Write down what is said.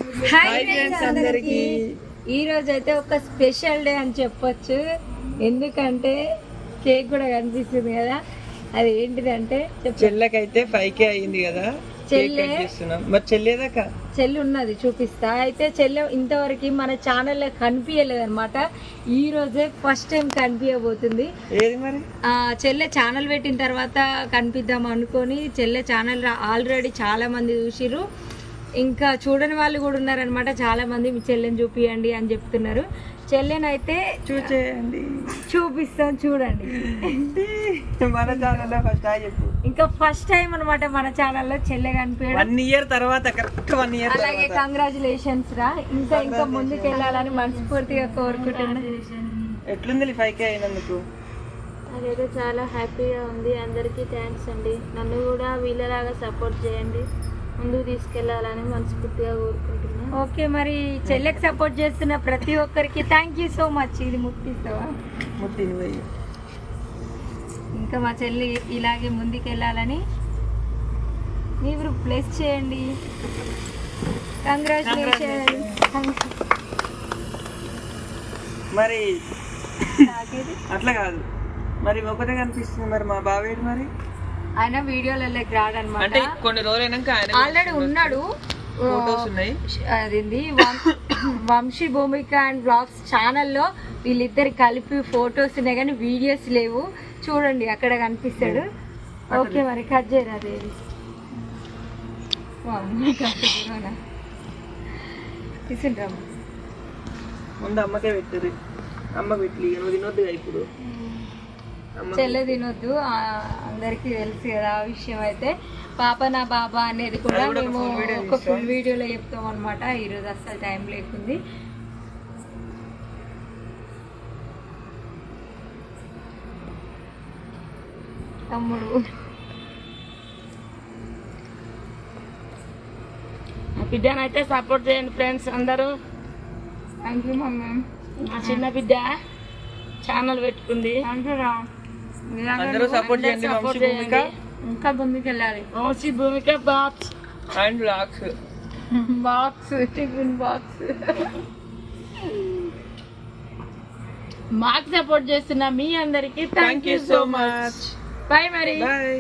Hi friends అందరికి. ఈ రోజు అయితే ఒక స్పెషల్ డే అని చెప్పొచ్చు. ఎందుకంటే కేక్ కూడా కనిపిస్తుంది కదా, అది ఏంటిదంటే చెల్లెకైతే 5K అయింది కదా, చెల్లి ఉన్నది చూపిస్తా. అయితే చెల్లె ఇంతవరకు మన ఛానల్లో కనిపించలేదు అనమాట. ఈ రోజే ఫస్ట్ టైం కనిపించబోతుంది. ఏది మరి చెల్లె ఛానల్ పెట్టిన తర్వాత కనిపిద్దాం అనుకొని చెల్లె ఛానల్ ఆల్రెడీ చాలా మంది చూసిర్రు, ఇంకా చూడని వాళ్ళు కూడా ఉన్నారనమాట. చాలా మంది మీ చెల్లెని చూపియండి అని చెప్తున్నారు. చెల్లెనైతే చూసేయండి, చూపిస్తాం చూడండి. మన ఛానల్లో ఫస్ట్ చెప్పు. ఇంకా ఫస్ట్ టైం అనమాట మన ఛానల్లో చెల్లె కనిపించడం. 1 year తర్వాత, కరెక్ట్ 1 year. అలాగే కంగ్రాచులేషన్స్ రా. ఇంకా ముందుకు వెళ్ళాలని మనస్ఫూర్తిగా కోరుకుంటున్నాను. ఎట్లుంది 5K అయినందుకు? అదైతే చాలా హ్యాపీగా ఉంది. అందరికీ థ్యాంక్స్ అండి. నన్ను కూడా వీళ్ళలాగా సపోర్ట్ చేయండి, ముందుకు తీసుకెళ్లాలని మనస్ఫూర్తిగా కోరుకుంటున్నాను. ఓకే, మరి చెల్లెకి సపోర్ట్ చేస్తున్న ప్రతి ఒక్కరికి థ్యాంక్ యూ సో మచ్. ఇది ముట్టిస్తావా? ఇంకా మా చెల్లి ఇలాగే ముందుకు వెళ్ళాలని మీరు ప్లేస్ చేయండి. కంగ్రాచులేషన్. మరి అట్లా కాదు, మరి ఒకటే కనిపిస్తుంది. మరి మా బావేడు మరి ఆయన వీడియోలలోకి రాడనమాట. అంటే కొన్ని రోజులైనాక ఆల్రెడీ ఉన్నాడు. అది వంశీ భూమిక అండ్ బ్లాగ్స్ ఛానల్లో వీళ్ళిద్దరు కలిపి ఫొటోస్ ఉన్నాయి కానీ వీడియోస్ లేవు. చూడండి అక్కడ కనిపిస్తాడు. ఓకే, మరి కట్ చేయరా దేవి. తీసుకుంటాం ముందు అమ్మకే పెట్టరు. అమ్మ పెట్టి నువ్వు తినొద్దుగా ఇప్పుడు. చెల్లె తినొద్దు, అందరికీ తెలుసు కదా ఆ విషయం. అయితే పాప నా బాబా అనేది కూడా మేము ఒక ఫుల్ వీడియోలో చెప్తాం అనమాట. ఈరోజు అస్సలు టైం లేకుంది. తమ్ముడు బిడ్డనైతే సపోర్ట్ చేయండి ఫ్రెండ్స్ అందరూ. Thank you mummy. మా చిన్న బిడ్డ ఛానల్ పెట్టుకుంది. అందరూ సపోర్ట్ చేయండి. వంశీ భూమిక ఇంకా ముందుకు వెళ్ళాలి. Vamsi Bhoomika box and blogs tiffin box మాకు సపోర్ట్ చేస్తున్న మీ అందరికి thank you so much. Bye మరి. బాయ్.